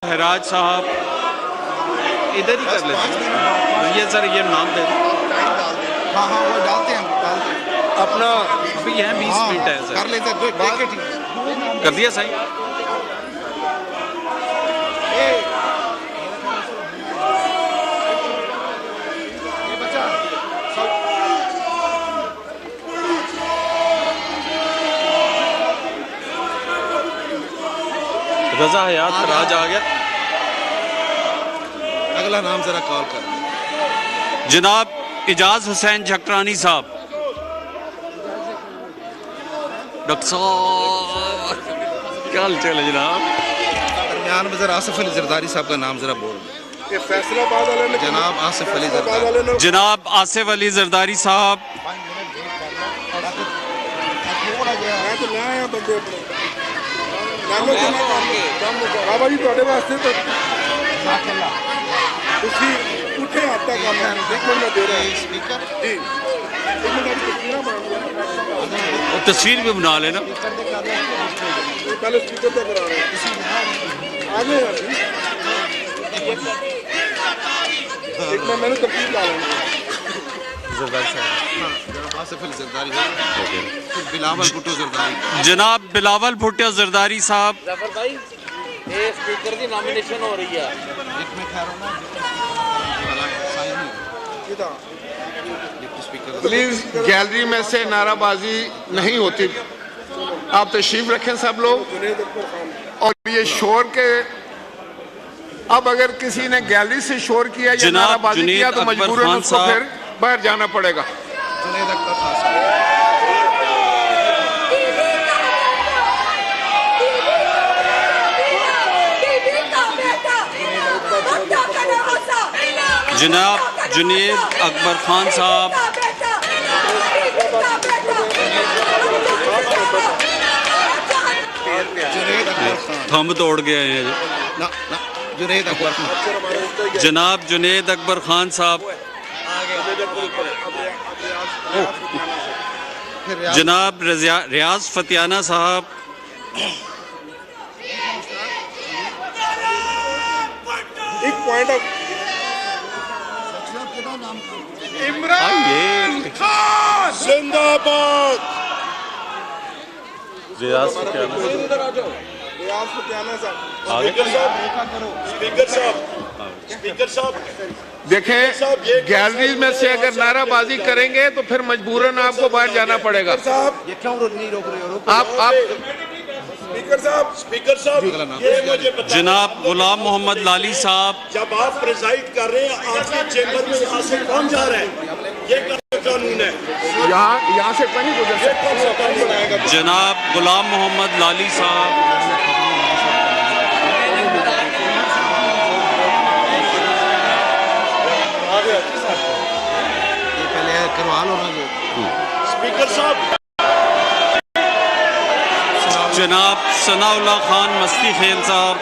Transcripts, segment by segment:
हराज साहब इधर ही कर लेते हैं ये सर, ये नाम दे दें। हाँ हाँ वो डालते हैं अपना अभी है 20 मिनट है सर, कर लेते हैं। कर दिया सही। रजा हयात राज आ गया। अगला नाम जरा कॉल कर। जनाब इजाज हुसैन झकरानी साहब। डॉक्टर साहब क्या हाल चाल है जनाब? दरमियान में जरा आसिफ अली जरदारी साहब का नाम जरा बोल। फैसलाबाद वाले ने जनाब आसिफ अली जरदारी। जनाब आसिफ अली जरदारी साहब। बाबा जी ਤੁਹਾਡੇ ਵਾਸਤੇ ਤਾਂ ਤੁਸੀਂ ਉੱਥੇ ਆਤਾ ਕੰਮ ਹੈ। ਇੱਕ ਮਿੰਟ ਮੈਂ ਦੇ रहा हूं स्पीकर जी। एक मिनट तस्वीरें बना और तस्वीर भी बना लेना। पहले स्पीकर तक करा रहे हैं आगे यार जी। एक मिनट मैंने तस्वीर ला लेना। जरदारी साहब जनाब आसिफ अली जरदारी, बिलावल भुट्टो जरदारी। जनाब बिलावल भुट्टो जरदारी साहब। जफर भाई ये स्पीकर की नॉमिनेशन हो रही है। एक में ठहरो ना, साइन नहीं इधर डिप्टी स्पीकर। प्लीज गैलरी में से नाराबाजी नहीं होती। आप तशरीफ रखें सब लोग। जुनेद अकबर खान और ये शोर के अब अगर किसी ने गैलरी से शोर किया या जनाब नाराबाजी जुनेद किया तो अकबर मजबूरन खान उसको साहब। फिर बाहर जाना पड़ेगा। जुनेद अकबर खान साहब। जनाब जुनेद अकबर खान साहब। जुनेद अकबर खान थंब तोड़ गए हैं जी। ना ना जुनेद अकबर खान। जनाब जुनेद अकबर खान साहब। फिर जनाब रियाज फतियाना साहब। एक पॉइंट ऑफ आइए जिंदाबाद। रियाज फतियाना रियाज फतियाना साहब। आगे। स्पीकर साहब देखें गैलरी में से अगर नाराबाजी करेंगे तो फिर मजबूरन आपको बाहर जाना पड़ेगा। साहब ये क्यों नहीं रोक रहे हो? आप स्पीकर साहब ये मुझे बताइए, जनाब गुलाम मोहम्मद लाली साहब। जब आप प्रिजाइड कर रहे हैं आपके चेंबर में यहाँ से कौन जा रहा है? ये कौन सा कानून है? यहाँ से कहीं गुजर ये कौन सा कानून बनाएगा? जनाब गुलाम मोहम्मद लाली साहब। ये पहले करवा लो ना जो। स्पीकर साहब जनाब सनाउल्लाह खान मस्ती खेल साहब।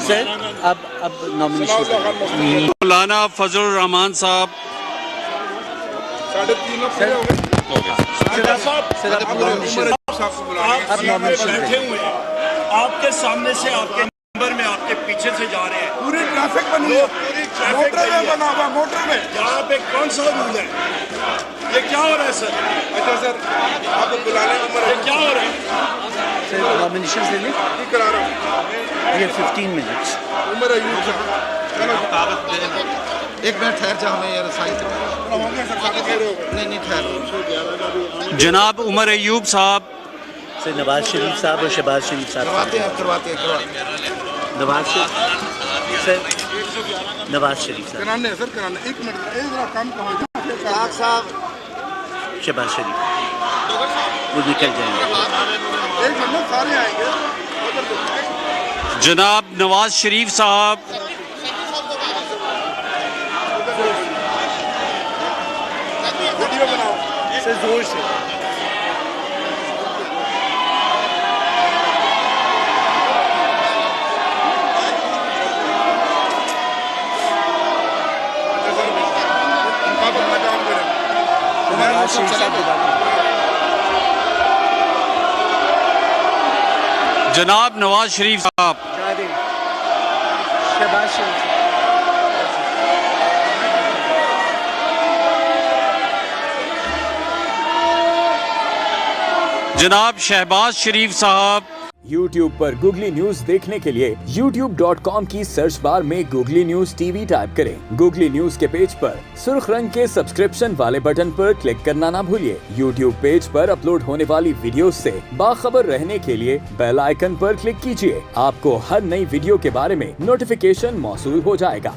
सर अब नॉमिनेशन मौलाना फजल रहमान साहब। 3.5 हो गए। सर अब नॉमिनेशन आप बैठे हुए हैं, आपके सामने से आपके नंबर में आपके पीछे से जा रहे हैं। पूरी ट्रैफिक बनी है, पूरी मोटरवे बना हुआ मोटरवे। यहाँ पे कौन सा रूल है? ये क्या हो रहा है सर? अच्छा सर आपको बुलाने का ये क्या हो रहा है? सर नॉमिनेशन ले लें। ठीक करा रहा हूँ। ये 15 मिनट्स। उमर अयूब एक मिनट ठहर जाओ, मैं यार साइन होंगे सर, साढ़े 13 हो गए। नहीं ठहर जनाब उमर अयूब साहब। सर नवाज शरीफ साहब और शहबाज शरीफ साहब। करवाते हैं। नवाज शरीफ सर नवाज शरीफ साहब, कराने सर कराने। एक मिनट एक जरा काम करो शहबाज शरीफ वो निकल जाएंगे। एक मिनट सारे आएंगे। जनाब नवाज शरीफ साहब। वीडियो बनाओ सर जोर से। उनका अपना काम करें। नवाज शरीफ साहब जनाब नवाज शरीफ साहब, जनाब शहबाज शरीफ साहब। YouTube पर गूगली न्यूज देखने के लिए youtube.com की सर्च बार में गूगली न्यूज टीवी टाइप करें। गूगली न्यूज के पेज पर सुर्ख रंग के सब्सक्रिप्शन वाले बटन पर क्लिक करना ना भूलिए। YouTube पेज पर अपलोड होने वाली वीडियोस से बाखबर रहने के लिए बेल आइकन पर क्लिक कीजिए। आपको हर नई वीडियो के बारे में नोटिफिकेशन मौसूल हो जाएगा।